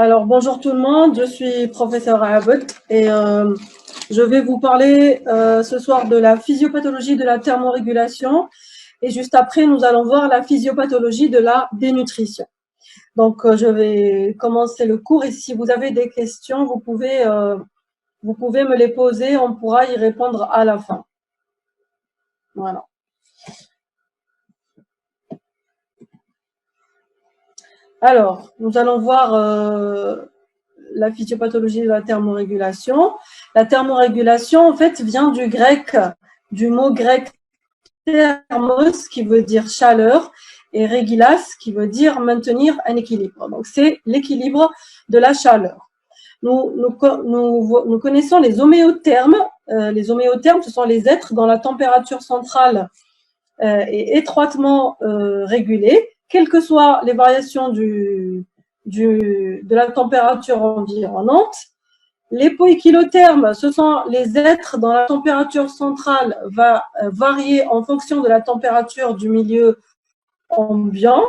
Alors, bonjour tout le monde, je suis professeur Abed et je vais vous parler ce soir de la physiopathologie de la thermorégulation et juste après, nous allons voir la physiopathologie de la dénutrition. Donc, je vais commencer le cours et si vous avez des questions, vous pouvez me les poser, on pourra y répondre à la fin. Voilà. Alors, nous allons voir la physiopathologie de la thermorégulation. La thermorégulation, en fait, vient du mot grec thermos, qui veut dire chaleur, et régilas, qui veut dire maintenir un équilibre. Donc, c'est l'équilibre de la chaleur. Nous connaissons les homéothermes. Les homéothermes, ce sont les êtres dont la température centrale est étroitement régulée, quelles que soient les variations de la température environnante. Les poikilothermes, ce sont les êtres dont la température centrale va varier en fonction de la température du milieu ambiant.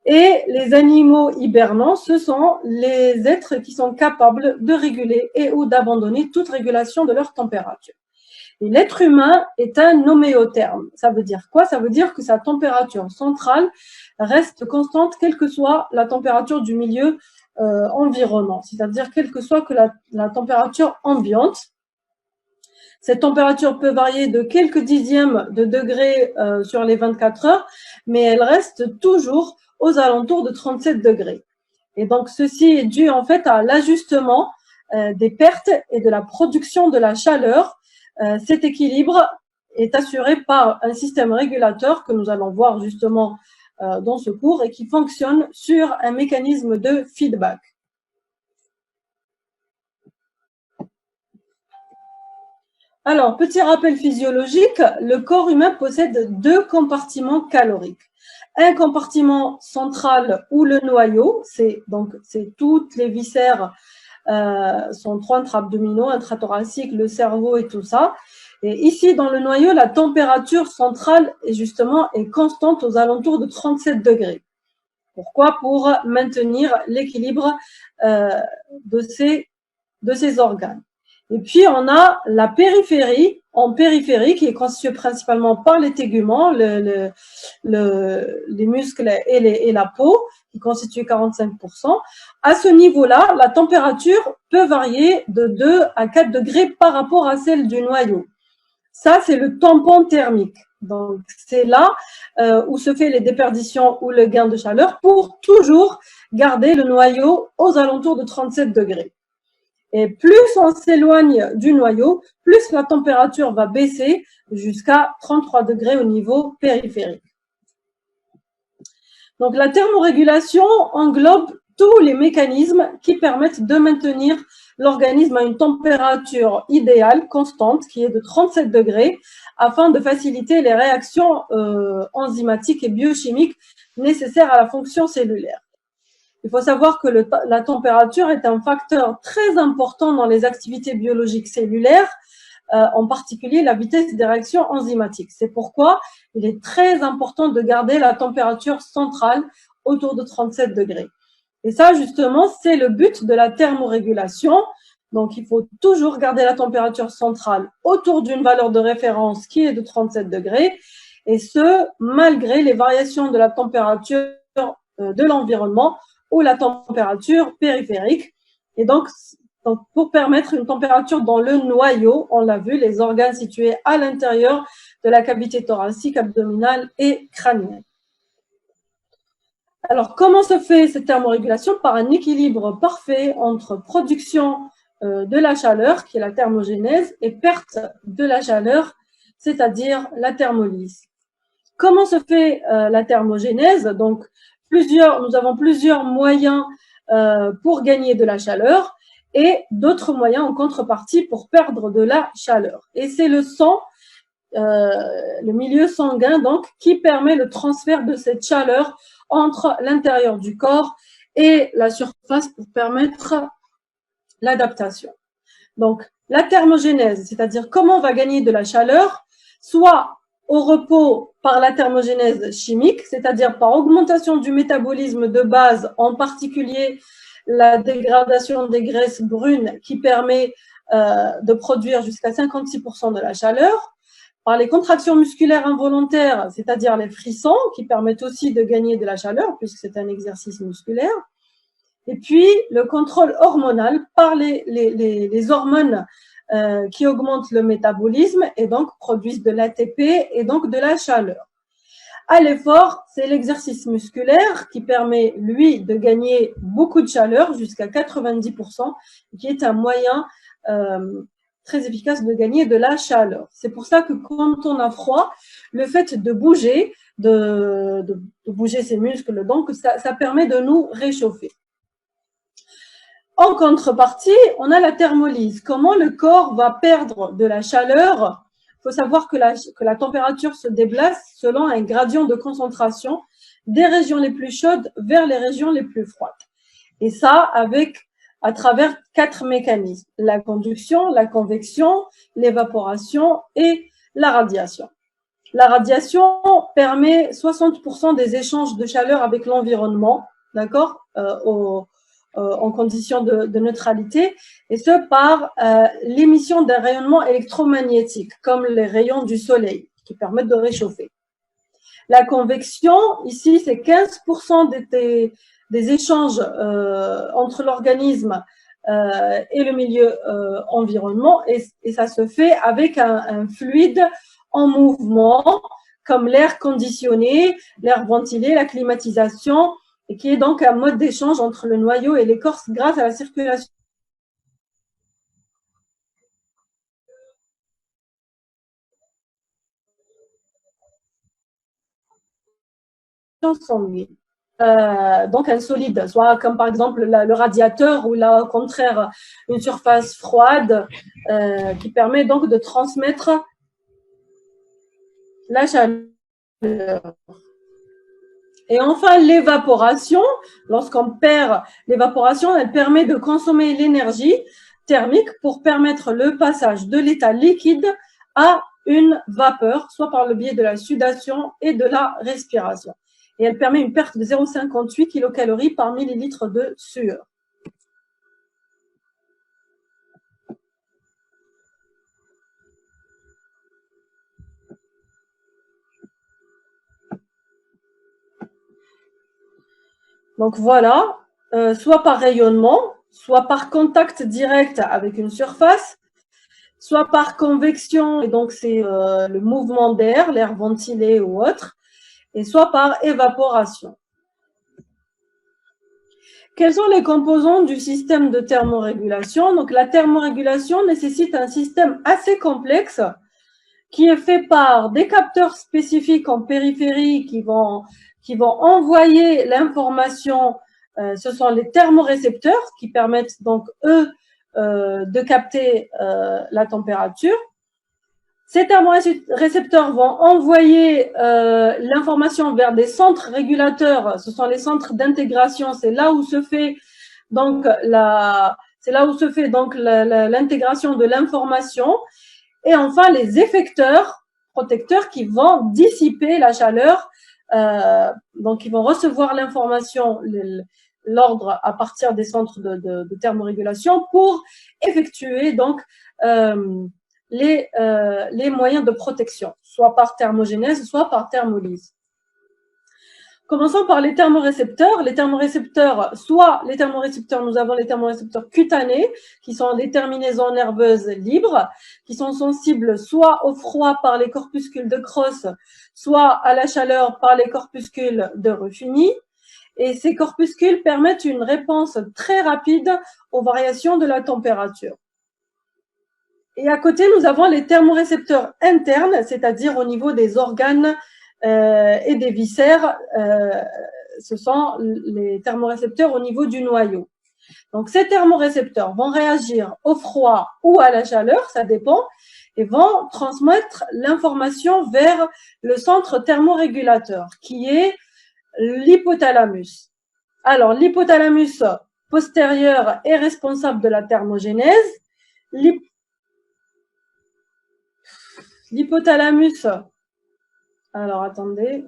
Et les animaux hibernants, ce sont les êtres qui sont capables de réguler et ou d'abandonner toute régulation de leur température. Et l'être humain est un homéotherme. Ça veut dire quoi? Ça veut dire que sa température centrale reste constante, quelle que soit la température du milieu environnant, c'est-à-dire quelle que soit que la température ambiante. Cette température peut varier de quelques dixièmes de degrés sur les 24 heures, mais elle reste toujours aux alentours de 37 degrés. Et donc, ceci est dû en fait à l'ajustement des pertes et de la production de la chaleur. Cet équilibre est assuré par un système régulateur que nous allons voir justement dans ce cours et qui fonctionne sur un mécanisme de feedback. Alors, petit rappel physiologique, le corps humain possède deux compartiments caloriques. Un compartiment central où le noyau, c'est toutes les viscères, sont trois intra-abdominaux, intrathoracique, le cerveau et tout ça. Et ici, dans le noyau, la température centrale est constante aux alentours de 37 degrés. Pourquoi? Pour maintenir l'équilibre de ces organes. Et puis, on a la périphérie, qui est constituée principalement par les téguments, les muscles et la peau, qui constituent 45%. À ce niveau-là, la température peut varier de 2 à 4 degrés par rapport à celle du noyau. Ça, c'est le tampon thermique. Donc, c'est là où se fait les déperditions ou le gain de chaleur pour toujours garder le noyau aux alentours de 37 degrés. Et plus on s'éloigne du noyau, plus la température va baisser jusqu'à 33 degrés au niveau périphérique. Donc, la thermorégulation englobe tous les mécanismes qui permettent de maintenir l'organisme à une température idéale, constante, qui est de 37 degrés, afin de faciliter les réactions enzymatiques et biochimiques nécessaires à la fonction cellulaire. Il faut savoir que la température est un facteur très important dans les activités biologiques cellulaires, en particulier la vitesse des réactions enzymatiques. C'est pourquoi il est très important de garder la température centrale autour de 37 degrés. Et ça, justement, c'est le but de la thermorégulation. Donc, il faut toujours garder la température centrale autour d'une valeur de référence qui est de 37 degrés, et ce, malgré les variations de la température de l'environnement ou la température périphérique. Et donc, pour permettre une température dans le noyau, on l'a vu, les organes situés à l'intérieur de la cavité thoracique, abdominale et crânienne. Alors, comment se fait cette thermorégulation? Par un équilibre parfait entre production de la chaleur, qui est la thermogénèse, et perte de la chaleur, c'est-à-dire la thermolyse. Comment se fait la thermogénèse? Donc, nous avons plusieurs moyens pour gagner de la chaleur et d'autres moyens en contrepartie pour perdre de la chaleur. Et c'est le sang, le milieu sanguin, donc, qui permet le transfert de cette chaleur entre l'intérieur du corps et la surface pour permettre l'adaptation. Donc, la thermogénèse, c'est-à-dire comment on va gagner de la chaleur, soit au repos par la thermogénèse chimique, c'est-à-dire par augmentation du métabolisme de base, en particulier la dégradation des graisses brunes qui permet de produire jusqu'à 56% de la chaleur, par les contractions musculaires involontaires, c'est-à-dire les frissons, qui permettent aussi de gagner de la chaleur, puisque c'est un exercice musculaire. Et puis, le contrôle hormonal par les hormones qui augmentent le métabolisme et donc produisent de l'ATP et donc de la chaleur. À l'effort, c'est l'exercice musculaire qui permet, lui, de gagner beaucoup de chaleur, jusqu'à 90%, qui est un moyen très efficace de gagner de la chaleur. C'est pour ça que quand on a froid, le fait de bouger, de bouger ses muscles, donc ça permet de nous réchauffer. En contrepartie, on a la thermolyse. Comment le corps va perdre de la chaleur? Il faut savoir que la température se déplace selon un gradient de concentration des régions les plus chaudes vers les régions les plus froides. Et ça, à travers 4 mécanismes: la conduction, la convection, l'évaporation et la radiation. La radiation permet 60% des échanges de chaleur avec l'environnement, d'accord, en conditions de neutralité, et ce par l'émission d'un rayonnement électromagnétique, comme les rayons du soleil, qui permettent de réchauffer. La convection, ici, c'est 15% des échanges entre l'organisme et le milieu environnement, et ça se fait avec un fluide en mouvement, comme l'air conditionné, l'air ventilé, la climatisation, et qui est donc un mode d'échange entre le noyau et l'écorce grâce à la circulation sanguine. Donc un solide, soit comme par exemple le radiateur, ou là au contraire une surface froide qui permet donc de transmettre la chaleur. Et enfin, l'évaporation, lorsqu'on perd l'évaporation, elle permet de consommer l'énergie thermique pour permettre le passage de l'état liquide à une vapeur, soit par le biais de la sudation et de la respiration. Et elle permet une perte de 0,58 kcal par millilitre de sueur. Donc voilà, soit par rayonnement, soit par contact direct avec une surface, soit par convection, et donc c'est le mouvement d'air, l'air ventilé ou autre, et soit par évaporation. Quels sont les composants du système de thermorégulation? Donc la thermorégulation nécessite un système assez complexe qui est fait par des capteurs spécifiques en périphérie qui vont envoyer l'information. Ce sont les thermorécepteurs qui permettent donc, eux, de capter la température. Ces thermorécepteurs vont envoyer l'information vers des centres régulateurs. Ce sont les centres d'intégration. C'est là où se fait donc l'intégration de l'information. Et enfin, les effecteurs protecteurs qui vont dissiper la chaleur. Donc, ils vont recevoir l'information, l'ordre à partir des centres de thermorégulation pour effectuer donc les moyens de protection, soit par thermogénèse, soit par thermolyse. Commençons par les thermorécepteurs. Les thermorécepteurs, nous avons les thermorécepteurs cutanés, qui sont des terminaisons nerveuses libres, qui sont sensibles soit au froid par les corpuscules de Croce, soit à la chaleur par les corpuscules de Ruffini. Et ces corpuscules permettent une réponse très rapide aux variations de la température. Et à côté, nous avons les thermorécepteurs internes, c'est-à-dire au niveau des organes et des viscères. Ce sont les thermorécepteurs au niveau du noyau. Donc, ces thermorécepteurs vont réagir au froid ou à la chaleur, ça dépend, et vont transmettre l'information vers le centre thermorégulateur, qui est l'hypothalamus. Alors, l'hypothalamus postérieur est responsable de la thermogénèse. L'hypothalamus, alors attendez.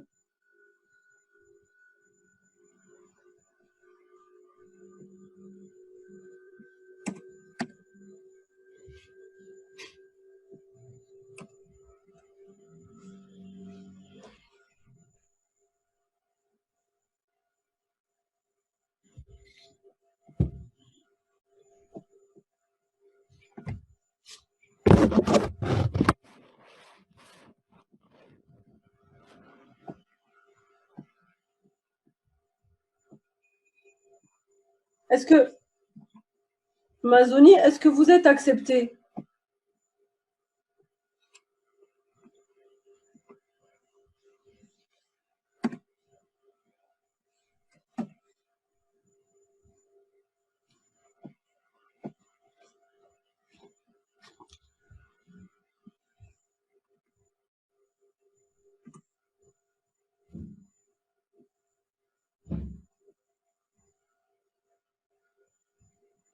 Est-ce que, Mazoni, est-ce que vous êtes accepté?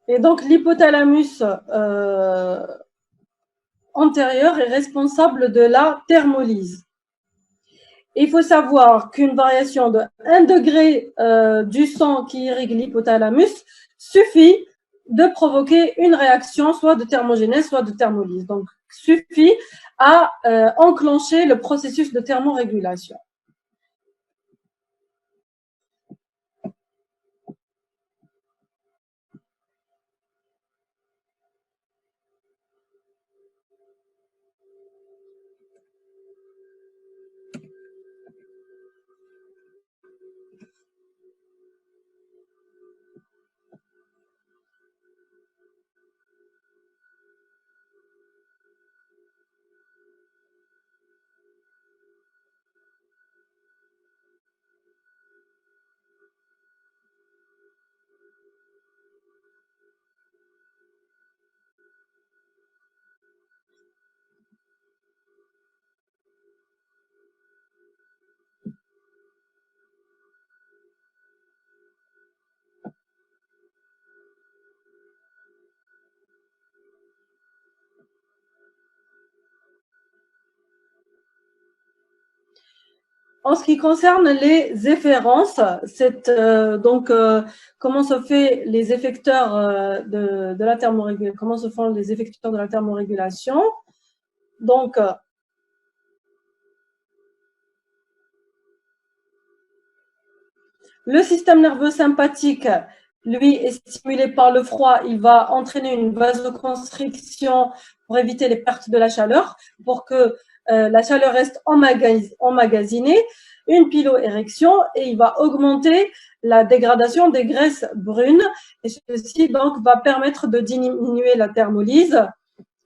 Et donc, l'hypothalamus antérieur est responsable de la thermolyse. Il faut savoir qu'une variation de 1 degré du sang qui irrigue l'hypothalamus suffit de provoquer une réaction soit de thermogénèse, soit de thermolyse. Donc, suffit à enclencher le processus de thermorégulation. En ce qui concerne les efférences, comment se fait les effecteurs de la thermorégulation, comment se font les effecteurs de la thermorégulation. Donc, le système nerveux sympathique, lui, est stimulé par le froid. Il va entraîner une vasoconstriction pour éviter les pertes de la chaleur, pour que la chaleur reste emmagasinée, une piloérection, et il va augmenter la dégradation des graisses brunes. Et ceci, donc, va permettre de diminuer la thermolyse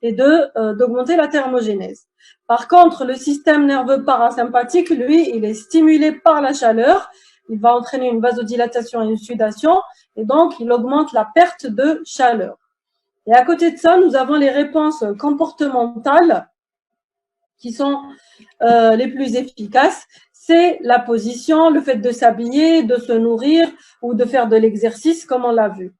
et d'augmenter la thermogénèse. Par contre, le système nerveux parasympathique, lui, il est stimulé par la chaleur. Il va entraîner une vasodilatation et une sudation, et donc il augmente la perte de chaleur. Et à côté de ça, nous avons les réponses comportementales qui sont les plus efficaces. C'est la position, le fait de s'habiller, de se nourrir ou de faire de l'exercice, comme on l'a vu.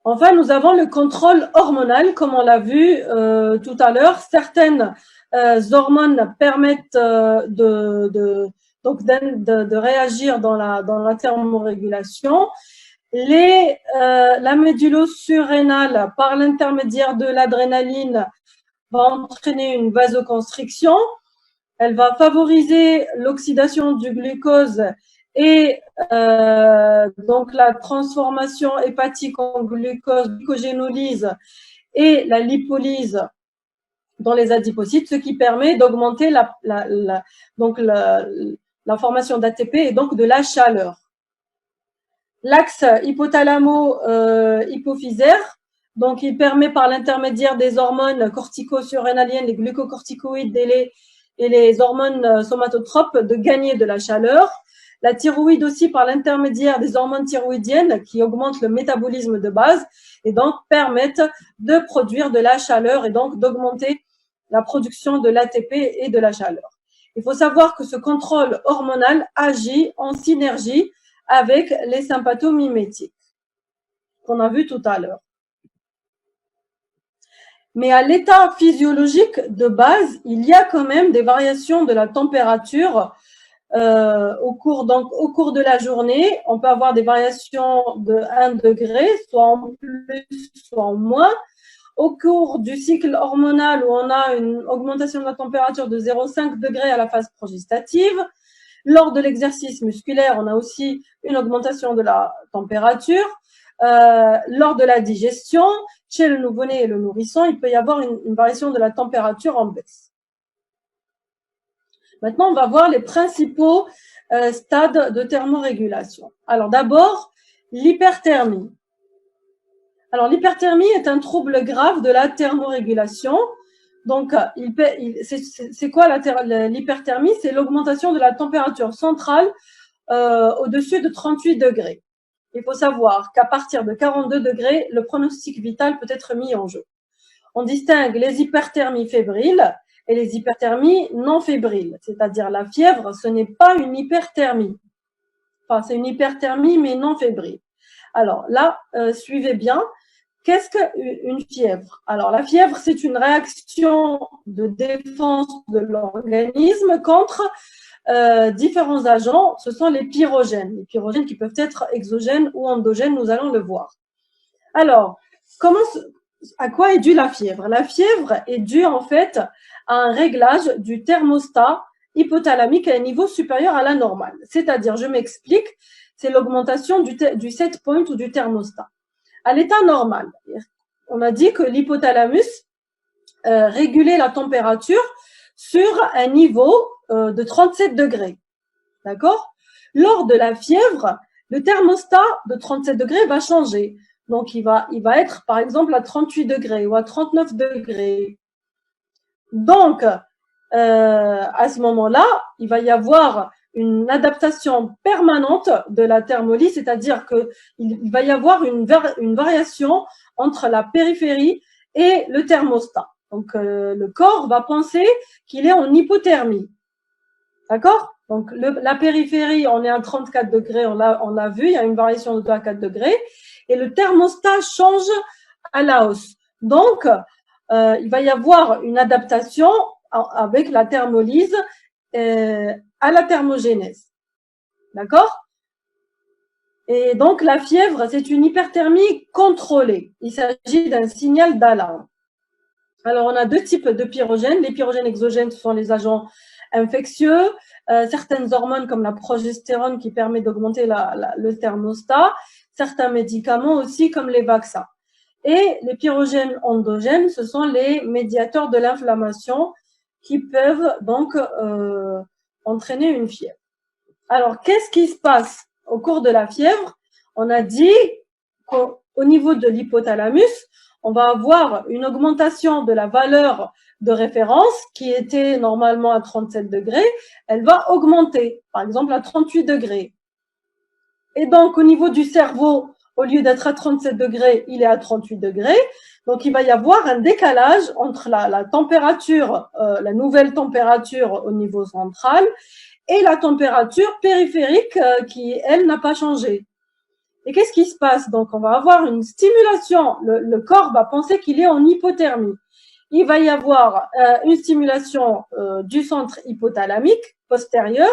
Enfin, nous avons le contrôle hormonal, comme on l'a vu tout à l'heure. Certaines hormones permettent de réagir dans la thermorégulation. La médulo-surrénale, par l'intermédiaire de l'adrénaline, va entraîner une vasoconstriction. Elle va favoriser l'oxydation du glucose et donc la transformation hépatique en glucose, glucogénolyse et la lipolyse dans les adipocytes, ce qui permet d'augmenter la formation d'ATP et donc de la chaleur. L'axe hypothalamo-hypophysaire, donc il permet par l'intermédiaire des hormones cortico-surrénaliennes, les glucocorticoïdes et les hormones somatotropes de gagner de la chaleur. La thyroïde aussi par l'intermédiaire des hormones thyroïdiennes qui augmentent le métabolisme de base et donc permettent de produire de la chaleur et donc d'augmenter la production de l'ATP et de la chaleur. Il faut savoir que ce contrôle hormonal agit en synergie avec les sympathomimétiques qu'on a vu tout à l'heure. Mais à l'état physiologique de base, il y a quand même des variations de la température au cours de la journée. On peut avoir des variations de 1 degré, soit en plus, soit en moins. Au cours du cycle hormonal, où on a une augmentation de la température de 0,5 degré à la phase progestative. Lors de l'exercice musculaire, on a aussi une augmentation de la température. Lors de la digestion, chez le nouveau-né et le nourrisson, il peut y avoir une variation de la température en baisse. Maintenant, on va voir les principaux stades de thermorégulation. Alors d'abord, l'hyperthermie. Alors l'hyperthermie est un trouble grave de la thermorégulation. Donc, c'est quoi l'hyperthermie? C'est l'augmentation de la température centrale au-dessus de 38 degrés. Il faut savoir qu'à partir de 42 degrés, le pronostic vital peut être mis en jeu. On distingue les hyperthermies fébriles et les hyperthermies non fébriles, c'est-à-dire la fièvre, ce n'est pas une hyperthermie. Enfin, c'est une hyperthermie, mais non fébrile. Alors là, suivez bien. Qu'est-ce qu'une fièvre? Alors, la fièvre, c'est une réaction de défense de l'organisme contre différents agents. Ce sont les pyrogènes. Les pyrogènes qui peuvent être exogènes ou endogènes, nous allons le voir. Alors, à quoi est due la fièvre? La fièvre est due en fait à un réglage du thermostat hypothalamique à un niveau supérieur à la normale. C'est-à-dire, je m'explique, c'est l'augmentation du set point ou du thermostat. À l'état normal, on a dit que l'hypothalamus régulait la température sur un niveau de 37 degrés. D'accord? Lors de la fièvre, le thermostat de 37 degrés va changer. Donc, il va être, par exemple, à 38 degrés ou à 39 degrés. Donc, à ce moment-là, il va y avoir une adaptation permanente de la thermolyse, c'est-à-dire qu'il va y avoir une variation entre la périphérie et le thermostat. Donc, le corps va penser qu'il est en hypothermie. D'accord? Donc, la périphérie, on est à 34 degrés, on l'a vu, il y a une variation de 2 à 4 degrés, et le thermostat change à la hausse. Donc, il va y avoir une adaptation avec la thermolyse à la thermogénèse. D'accord? Et donc, la fièvre, c'est une hyperthermie contrôlée. Il s'agit d'un signal d'alarme. Alors, on a deux types de pyrogènes. Les pyrogènes exogènes, ce sont les agents infectieux, certaines hormones comme la progestérone qui permet d'augmenter le thermostat, certains médicaments aussi comme les vaccins. Et les pyrogènes endogènes, ce sont les médiateurs de l'inflammation qui peuvent donc entraîner une fièvre. Alors, qu'est-ce qui se passe au cours de la fièvre? On a dit qu'au niveau de l'hypothalamus, on va avoir une augmentation de la valeur de référence qui était normalement à 37 degrés, elle va augmenter, par exemple à 38 degrés. Et donc, au niveau du cerveau, au lieu d'être à 37 degrés, il est à 38 degrés. Donc, il va y avoir un décalage entre la température, la nouvelle température au niveau central et la température périphérique qui, elle, n'a pas changé. Et qu'est-ce qui se passe? Donc, on va avoir une stimulation. Le corps va penser qu'il est en hypothermie. Il va y avoir une stimulation du centre hypothalamique postérieur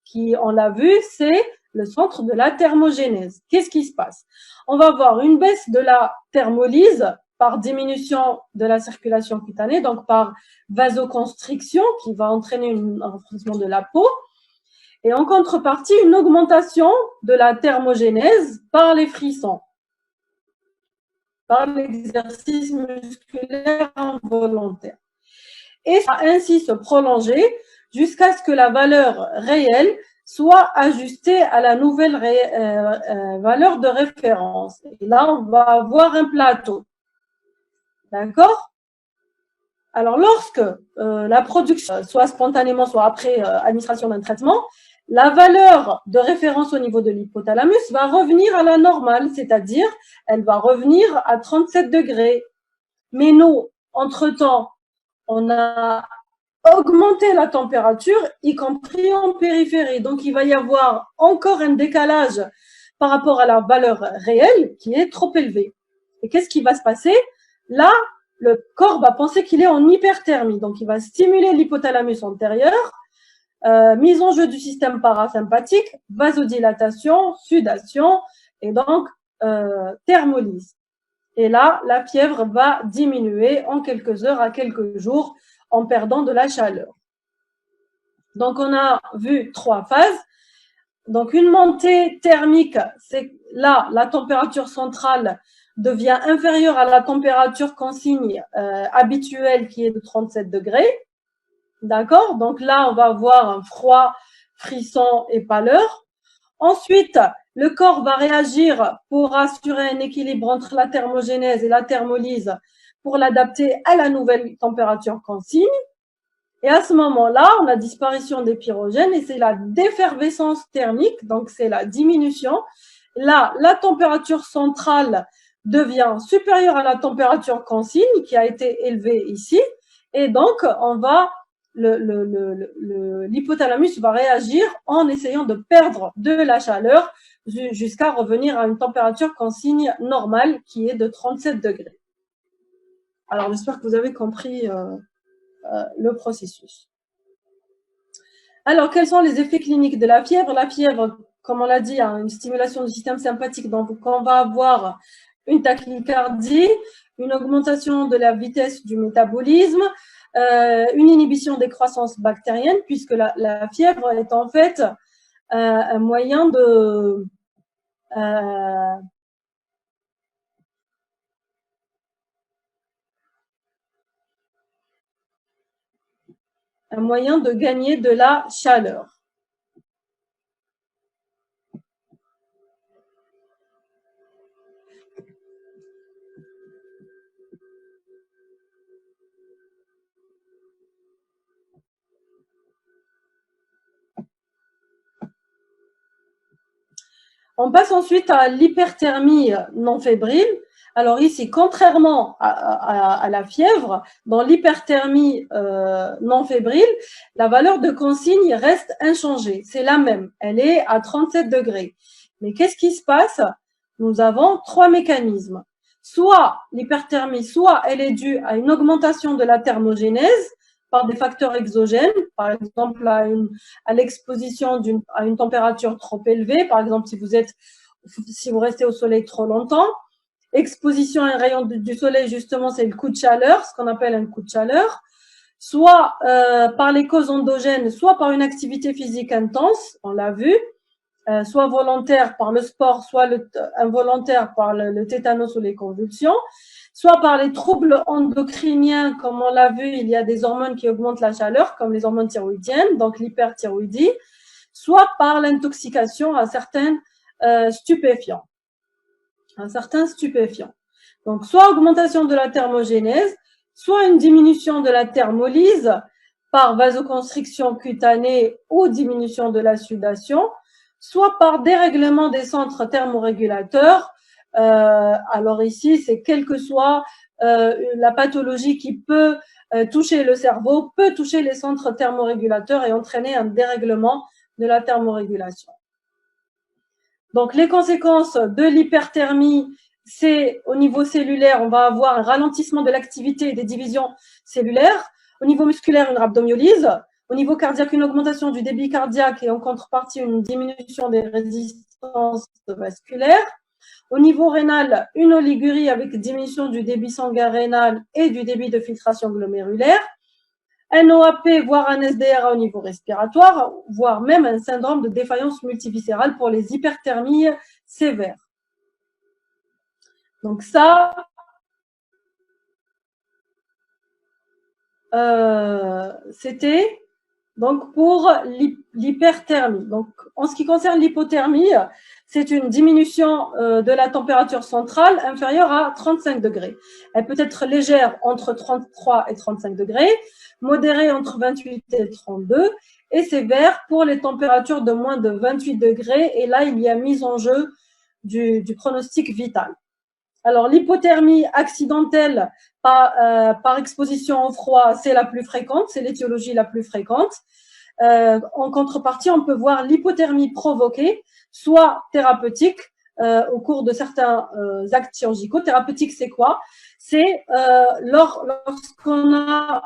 qui, on l'a vu, c'est le centre de la thermogénèse. Qu'est-ce qui se passe? On va avoir une baisse de la thermolyse par diminution de la circulation cutanée, donc par vasoconstriction qui va entraîner un renforcement de la peau. Et en contrepartie, une augmentation de la thermogénèse par les frissons, par l'exercice musculaire involontaire. Et ça va ainsi se prolonger jusqu'à ce que la valeur réelle soit ajustée à la nouvelle valeur de référence. Et là, on va avoir un plateau. D'accord? Alors, lorsque la production, soit spontanément, soit après administration d'un traitement, la valeur de référence au niveau de l'hypothalamus va revenir à la normale, c'est-à-dire elle va revenir à 37 degrés. Mais nous, entre-temps, on a augmenté la température, y compris en périphérie. Donc, il va y avoir encore un décalage par rapport à la valeur réelle qui est trop élevée. Et qu'est-ce qui va se passer? Là, le corps va penser qu'il est en hyperthermie. Donc, il va stimuler l'hypothalamus antérieur, mise en jeu du système parasympathique, vasodilatation, sudation et donc thermolyse. Et là, la fièvre va diminuer en quelques heures à quelques jours en perdant de la chaleur. Donc, on a vu 3 phases. Donc, une montée thermique, c'est là, la température centrale devient inférieure à la température consigne habituelle qui est de 37 degrés. D'accord? Donc là, on va avoir un froid, frisson et pâleur. Ensuite, le corps va réagir pour assurer un équilibre entre la thermogénèse et la thermolyse pour l'adapter à la nouvelle température qu'on signe. Et à ce moment-là, on a disparition des pyrogènes et c'est la défervescence thermique, donc c'est la diminution. Là, la température centrale devient supérieure à la température consigne qui a été élevée ici. Et donc, l'hypothalamus va réagir en essayant de perdre de la chaleur jusqu'à revenir à une température consigne normale qui est de 37 degrés. Alors, j'espère que vous avez compris le processus. Alors, quels sont les effets cliniques de la fièvre? La fièvre, comme on l'a dit, a une stimulation du système sympathique, donc on va avoir une tachycardie, une augmentation de la vitesse du métabolisme, une inhibition des croissances bactériennes, puisque la fièvre est en fait un moyen de gagner de la chaleur. On passe ensuite à l'hyperthermie non fébrile. Alors ici, contrairement à la fièvre, dans l'hyperthermie non fébrile, la valeur de consigne reste inchangée. C'est la même, elle est à 37 degrés. Mais qu'est-ce qui se passe? Nous avons trois mécanismes. Soit l'hyperthermie, soit elle est due à une augmentation de la thermogénèse, par des facteurs exogènes, par exemple à l'exposition à une température trop élevée, par exemple si vous restez au soleil trop longtemps. Exposition à un rayon du soleil, justement, c'est le coup de chaleur, ce qu'on appelle un coup de chaleur, soit par les causes endogènes, soit par une activité physique intense, on l'a vu, soit volontaire par le sport, soit involontaire par le tétanos ou les convulsions, soit par les troubles endocriniens, comme on l'a vu, il y a des hormones qui augmentent la chaleur, comme les hormones thyroïdiennes, donc l'hyperthyroïdie, soit par l'intoxication à certains stupéfiants. Donc, soit augmentation de la thermogénèse, soit une diminution de la thermolyse par vasoconstriction cutanée ou diminution de la sudation, soit par dérèglement des centres thermorégulateurs. Alors ici, c'est quelle que soit la pathologie qui peut toucher le cerveau, peut toucher les centres thermorégulateurs et entraîner un dérèglement de la thermorégulation. Donc, les conséquences de l'hyperthermie, c'est au niveau cellulaire, on va avoir un ralentissement de l'activité des divisions cellulaires. Au niveau musculaire, une rhabdomyolyse. Au niveau cardiaque, une augmentation du débit cardiaque et en contrepartie, une diminution des résistances vasculaires. Au niveau rénal, une oligurie avec diminution du débit sanguin rénal et du débit de filtration glomérulaire. Un OAP, voire un SDRA au niveau respiratoire, voire même un syndrome de défaillance multiviscérale pour les hyperthermies sévères. Donc ça, c'était donc pour l'hyperthermie. Donc en ce qui concerne l'hypothermie, c'est une diminution de la température centrale inférieure à 35 degrés. Elle peut être légère entre 33 et 35 degrés, modérée entre 28 et 32, et sévère pour les températures de moins de 28 degrés. Et là, il y a mise en jeu du pronostic vital. Alors, l'hypothermie accidentelle par exposition au froid, c'est la plus fréquente, c'est l'étiologie la plus fréquente. En contrepartie, on peut voir l'hypothermie provoquée, soit thérapeutique, au cours de certains actes chirurgicaux. Thérapeutique, c'est quoi? C'est lorsqu'on a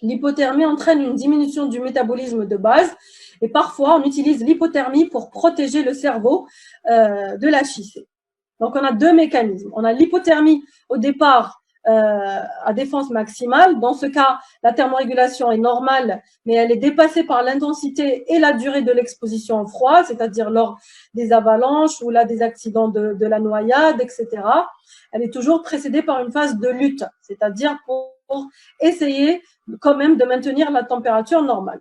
l'hypothermie entraîne une diminution du métabolisme de base et parfois on utilise l'hypothermie pour protéger le cerveau de la chicée. Donc on a deux mécanismes. On a l'hypothermie au départ à défense maximale. Dans ce cas, la thermorégulation est normale, mais elle est dépassée par l'intensité et la durée de l'exposition au froid, c'est-à-dire lors des avalanches ou là des accidents de la noyade, etc. Elle est toujours précédée par une phase de lutte, c'est-à-dire pour essayer quand même de maintenir la température normale.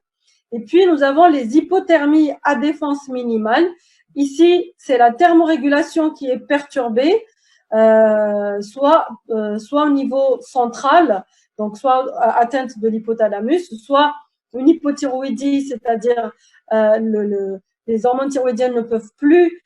Et puis, nous avons les hypothermies à défense minimale. Ici, c'est la thermorégulation qui est perturbée, soit au niveau central, donc soit atteinte de l'hypothalamus, soit une hypothyroïdie, c'est-à-dire les hormones thyroïdiennes ne peuvent plus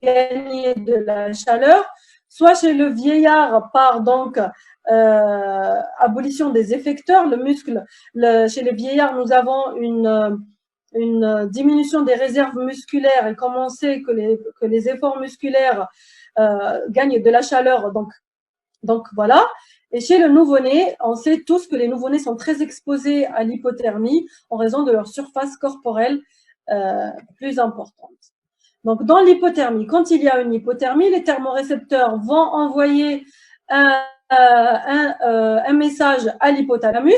gagner de la chaleur, soit chez le vieillard par donc abolition des effecteurs, le muscle. Chez les vieillards, nous avons une diminution des réserves musculaires, et comme on sait que les efforts musculaires gagnent de la chaleur, donc voilà. Et chez le nouveau-né, on sait tous que les nouveau-nés sont très exposés à l'hypothermie en raison de leur surface corporelle plus importante. Donc, dans l'hypothermie, quand il y a une hypothermie, les thermorécepteurs vont envoyer un message à l'hypothalamus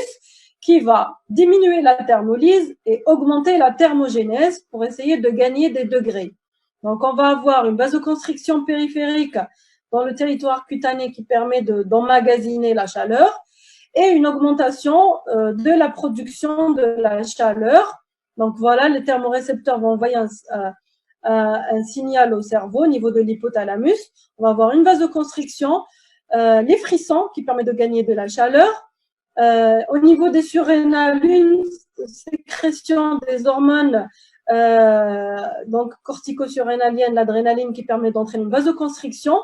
qui va diminuer la thermolyse et augmenter la thermogénèse pour essayer de gagner des degrés. Donc, on va avoir une vasoconstriction périphérique dans le territoire cutané qui permet d'emmagasiner la chaleur et une augmentation de la production de la chaleur. Donc, voilà, les thermorécepteurs vont envoyer un signal au cerveau au niveau de l'hypothalamus. On va avoir une vasoconstriction, les frissons qui permettent de gagner de la chaleur. Au niveau des surrénales, une sécrétion des hormones donc corticosurrénaliennes, l'adrénaline qui permet d'entraîner une vasoconstriction,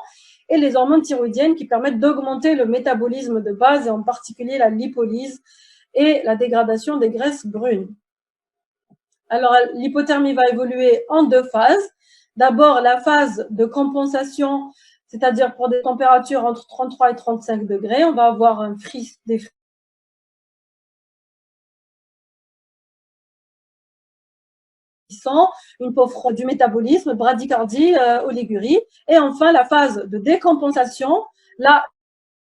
et les hormones thyroïdiennes qui permettent d'augmenter le métabolisme de base et en particulier la lipolyse et la dégradation des graisses brunes. Alors, l'hypothermie va évoluer en deux phases. D'abord, la phase de compensation, c'est-à-dire pour des températures entre 33 et 35 degrés, on va avoir des frissons, une peau froide, du métabolisme, bradycardie, oligurie. Et enfin, la phase de décompensation, là,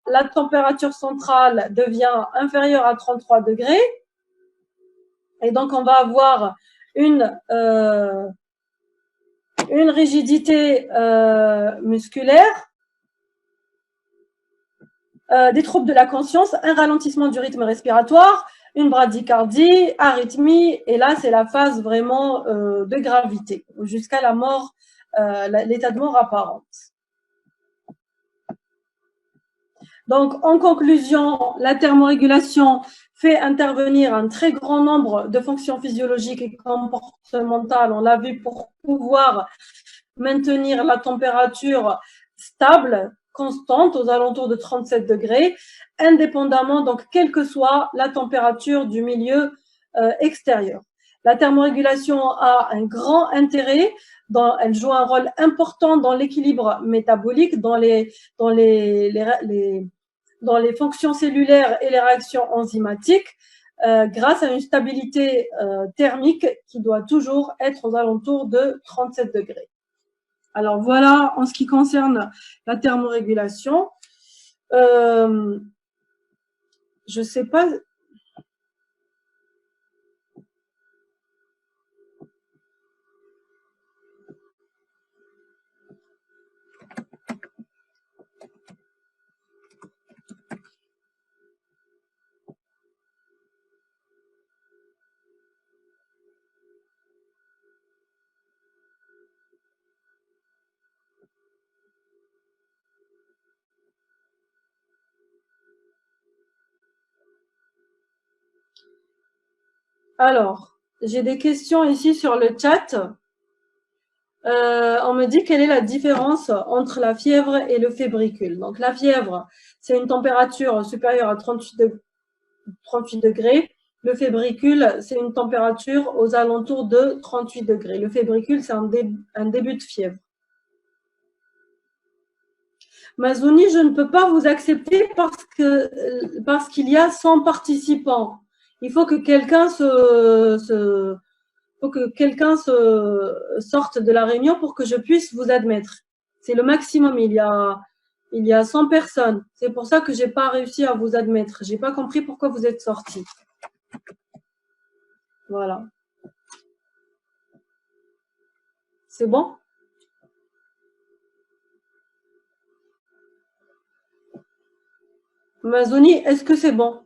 la température centrale devient inférieure à 33 degrés. Et donc, on va avoir une rigidité musculaire, des troubles de la conscience, un ralentissement du rythme respiratoire, une bradycardie, arythmie, et là, c'est la phase vraiment de gravité, jusqu'à la mort, l'état de mort apparente. Donc, en conclusion, la thermorégulation fait intervenir un très grand nombre de fonctions physiologiques et comportementales, on l'a vu, pour pouvoir maintenir la température stable, constante, aux alentours de 37 degrés, indépendamment, donc, quelle que soit la température du milieu extérieur. La thermorégulation a un grand intérêt, elle joue un rôle important dans l'équilibre métabolique, dans les fonctions cellulaires et les réactions enzymatiques, grâce à une stabilité thermique qui doit toujours être aux alentours de 37 degrés. Alors voilà, en ce qui concerne la thermorégulation, je ne sais pas. Alors, j'ai des questions ici sur le chat. On me dit quelle est la différence entre la fièvre et le fébricule. Donc, la fièvre, c'est une température supérieure à 38 degrés. Le fébricule, c'est une température aux alentours de 38 degrés. Le fébricule, c'est un début de fièvre. Mazouni, je ne peux pas vous accepter parce qu'il y a 100 participants. Il faut que quelqu'un sorte de la réunion pour que je puisse vous admettre. C'est le maximum. Il y a 100 personnes. C'est pour ça que j'ai pas réussi à vous admettre. J'ai pas compris pourquoi vous êtes sortis. Voilà. C'est bon? Mazouni, est-ce que c'est bon?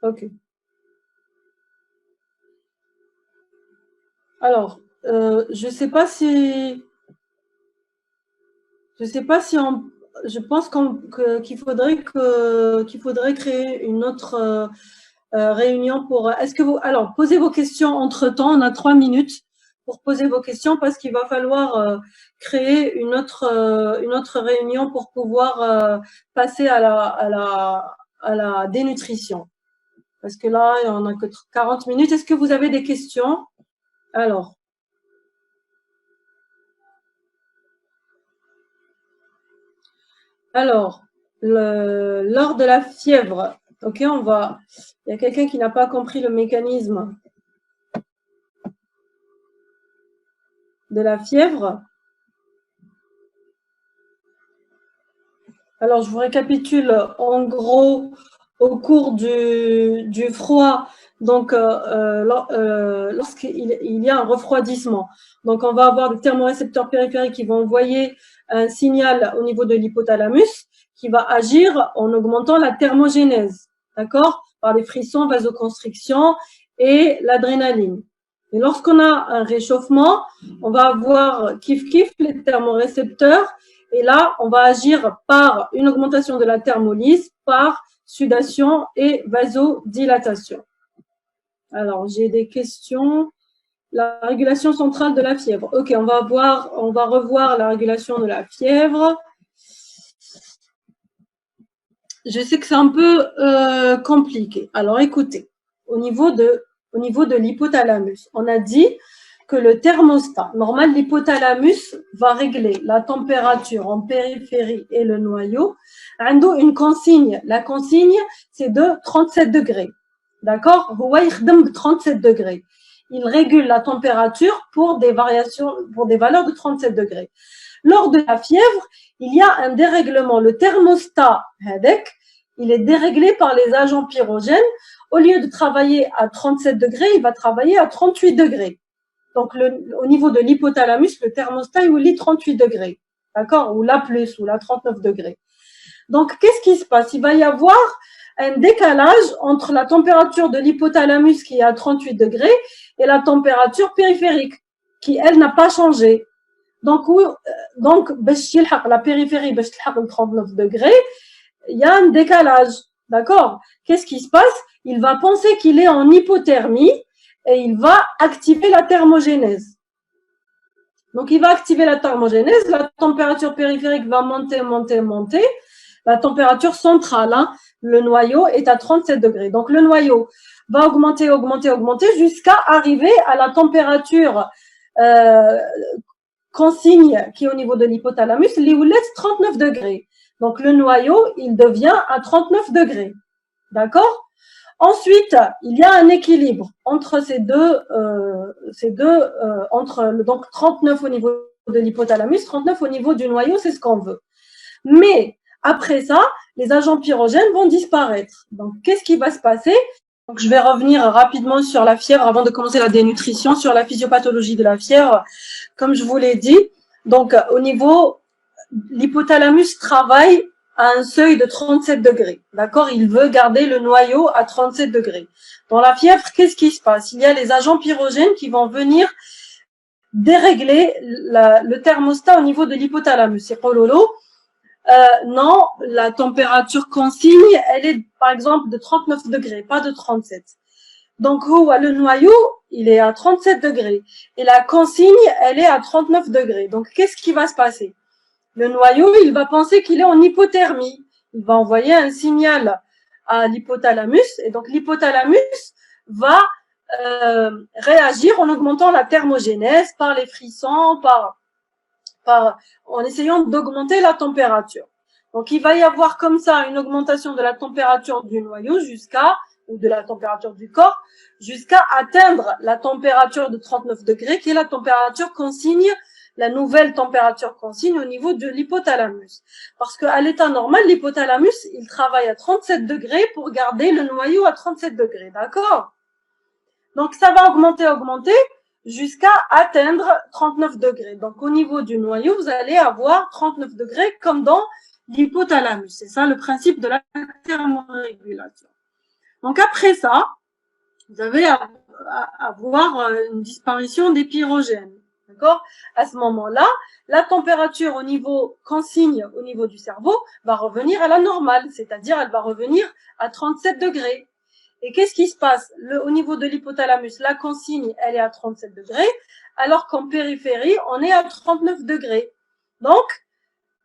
Ok. Alors, je sais pas si on, je pense qu'il faudrait créer une autre réunion pour. Est-ce que vous, alors, posez vos questions entre-temps. On a 3 minutes pour poser vos questions parce qu'il va falloir créer une autre réunion pour pouvoir passer à la dénutrition. Parce que là, on a que 40 minutes. Est-ce que vous avez des questions? Alors. Alors, lors de la fièvre, ok, il y a quelqu'un qui n'a pas compris le mécanisme de la fièvre. Alors, je vous récapitule en gros au cours du froid. Donc, lorsqu'il y a un refroidissement, donc on va avoir des thermorécepteurs périphériques qui vont envoyer un signal au niveau de l'hypothalamus qui va agir en augmentant la thermogénèse, d'accord, par les frissons, vasoconstriction et l'adrénaline. Et lorsqu'on a un réchauffement, on va avoir kiff-kiff les thermorécepteurs et là, on va agir par une augmentation de la thermolyse, par sudation et vasodilatation. Alors, j'ai des questions. La régulation centrale de la fièvre. Ok, on va revoir la régulation de la fièvre. Je sais que c'est un peu compliqué. Alors, écoutez, au niveau de l'hypothalamus, on a dit que le thermostat, normal, l'hypothalamus va régler la température en périphérie et le noyau. Une consigne. La consigne, c'est de 37 degrés. D'accord? 37 degrés. Il régule la température pour des valeurs de 37 degrés. Lors de la fièvre, il y a un dérèglement. Le thermostat, il est déréglé par les agents pyrogènes. Au lieu de travailler à 37 degrés, il va travailler à 38 degrés. Donc, au niveau de l'hypothalamus, le thermostat, il lit 38 degrés. D'accord? Ou la plus, ou la 39 degrés. Donc, qu'est-ce qui se passe? Il va y avoir un décalage entre la température de l'hypothalamus qui est à 38 degrés et la température périphérique qui, elle, n'a pas changé. Donc, la périphérie, 39 degrés, il y a un décalage. D'accord? Qu'est-ce qui se passe? Il va penser qu'il est en hypothermie et il va activer la thermogénèse. Donc, il va activer la thermogénèse, la température périphérique va monter, monter, monter. La température centrale, hein, le noyau est à 37 degrés. Donc, le noyau va augmenter, augmenter, augmenter jusqu'à arriver à la température consigne qui est au niveau de l'hypothalamus, les laisse 39 degrés. Donc, le noyau, il devient à 39 degrés. D'accord? Ensuite, il y a un équilibre entre entre donc 39 au niveau de l'hypothalamus, 39 au niveau du noyau, c'est ce qu'on veut. Mais après ça, les agents pyrogènes vont disparaître. Donc, qu'est-ce qui va se passer? Donc, je vais revenir rapidement sur la fièvre avant de commencer la dénutrition, sur la physiopathologie de la fièvre. Comme je vous l'ai dit, donc au niveau, l'hypothalamus travaille à un seuil de 37 degrés. D'accord? Il veut garder le noyau à 37 degrés. Dans la fièvre, qu'est-ce qui se passe? Il y a les agents pyrogènes qui vont venir dérégler le thermostat au niveau de l'hypothalamus. C'est pololo. Non, la température consigne, elle est par exemple de 39 degrés, pas de 37. Donc, le noyau, il est à 37 degrés. Et la consigne, elle est à 39 degrés. Donc, qu'est-ce qui va se passer? Le noyau, il va penser qu'il est en hypothermie. Il va envoyer un signal à l'hypothalamus. Et donc, l'hypothalamus va réagir en augmentant la thermogénèse par les frissons, en essayant d'augmenter la température. Donc, il va y avoir comme ça une augmentation de la température du noyau ou de la température du corps, jusqu'à atteindre la température de 39 degrés, qui est la température consigne, la nouvelle température consigne au niveau de l'hypothalamus. Parce qu'à l'état normal, l'hypothalamus, il travaille à 37 degrés pour garder le noyau à 37 degrés, d'accord? Donc, ça va augmenter, augmenter, jusqu'à atteindre 39 degrés. Donc, au niveau du noyau, vous allez avoir 39 degrés comme dans l'hypothalamus. C'est ça le principe de la thermorégulation. Donc, après ça, vous allez avoir une disparition des pyrogènes. D'accord? À ce moment-là, la température au niveau consigne au niveau du cerveau va revenir à la normale, c'est-à-dire elle va revenir à 37 degrés. Et qu'est-ce qui se passe? Au niveau de l'hypothalamus, la consigne, elle est à 37 degrés, alors qu'en périphérie, on est à 39 degrés. Donc,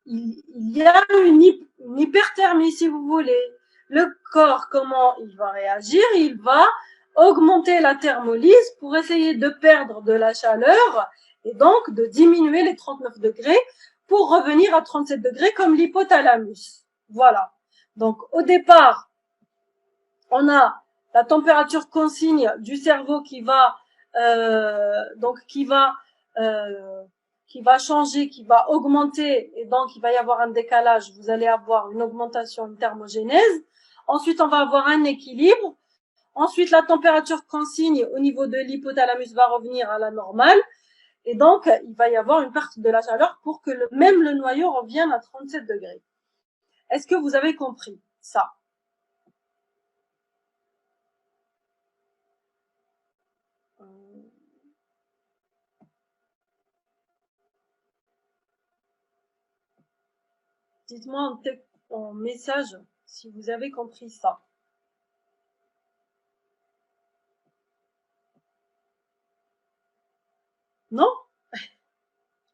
il y a une hyperthermie, si vous voulez. Le corps, comment il va réagir? Il va augmenter la thermolyse pour essayer de perdre de la chaleur et donc de diminuer les 39 degrés pour revenir à 37 degrés comme l'hypothalamus. Voilà. Donc, au départ, on a la température consigne du cerveau qui va changer, qui va augmenter, et donc il va y avoir un décalage. Vous allez avoir une augmentation, une thermogénèse. Ensuite, on va avoir un équilibre. Ensuite, la température consigne au niveau de l'hypothalamus va revenir à la normale. Et donc, il va y avoir une partie de la chaleur pour que même le noyau revienne à 37 degrés. Est-ce que vous avez compris ça? Dites-moi en message si vous avez compris ça. Non?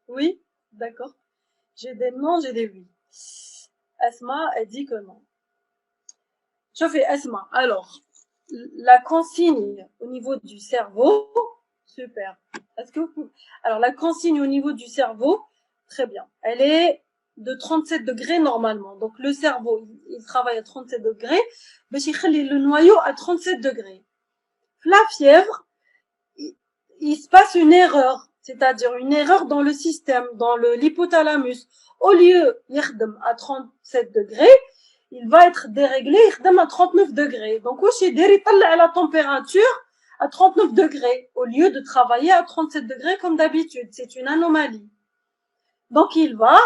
Oui? D'accord. J'ai des non, j'ai des oui. Asma, elle dit que non. Je fais Asma. Alors, la consigne au niveau du cerveau, super. Est-ce que alors, la consigne au niveau du cerveau, très bien. Elle est de 37 degrés normalement. Donc, le cerveau, il travaille à 37 degrés, mais il le noyau à 37 degrés. La fièvre, il se passe une erreur, c'est-à-dire une erreur dans le système, dans l'hypothalamus. Au lieu d'être à 37 degrés, il va être déréglé à 39 degrés. Donc, il à la température à 39 degrés, au lieu de travailler à 37 degrés comme d'habitude. C'est une anomalie. Donc, il va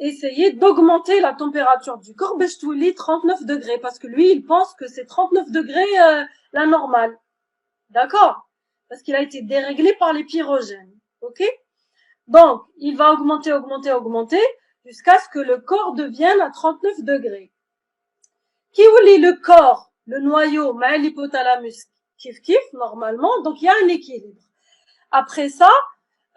essayer d'augmenter la température du corps, 39 degrés, parce que lui, il pense que c'est 39 degrés la normale. D'accord? Parce qu'il a été déréglé par les pyrogènes. Ok? Donc, il va augmenter, augmenter, augmenter, jusqu'à ce que le corps devienne à 39 degrés. Qui oublie le corps, le noyau, mais l'hypothalamus, kif kif, normalement, donc il y a un équilibre. Après ça,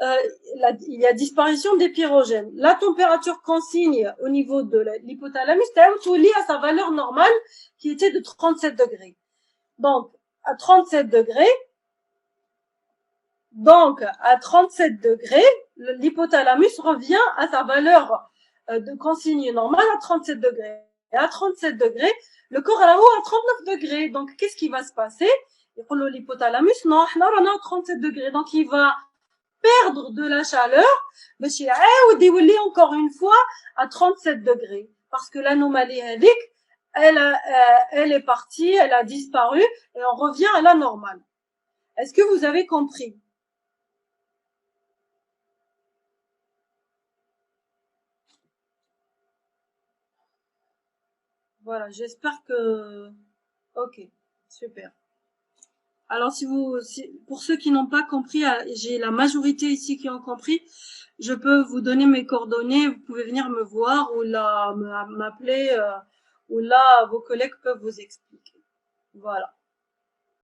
il y a disparition des pyrogènes. La température consigne au niveau de l'hypothalamus, est liée à sa valeur normale, qui était de 37 degrés. Donc, à 37 degrés, l'hypothalamus revient à sa valeur de consigne normale à 37 degrés. Et à 37 degrés, le corps est là-haut à 39 degrés. Donc, qu'est-ce qui va se passer? L'hypothalamus, non, on a 37 degrés. Donc, il va perdre de la chaleur, mais encore une fois à 37 degrés. Parce que l'anomalie elle est partie, elle a disparu et on revient à la normale. Est-ce que vous avez compris? Voilà, j'espère que... Ok, super. Alors, pour ceux qui n'ont pas compris, j'ai la majorité ici qui ont compris, je peux vous donner mes coordonnées, vous pouvez venir me voir ou là m'appeler, ou là vos collègues peuvent vous expliquer. Voilà.